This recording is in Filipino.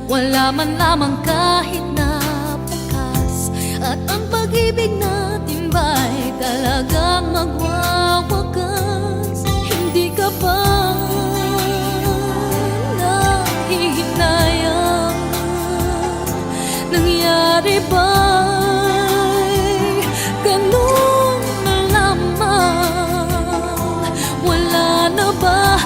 wala man lamang kahit na bukas. At ang pag-ibig natin ba'y talagang magwawakas? Hindi ka ba nahihinayang? Nangyari ba'y ganun na lamang? Wala na ba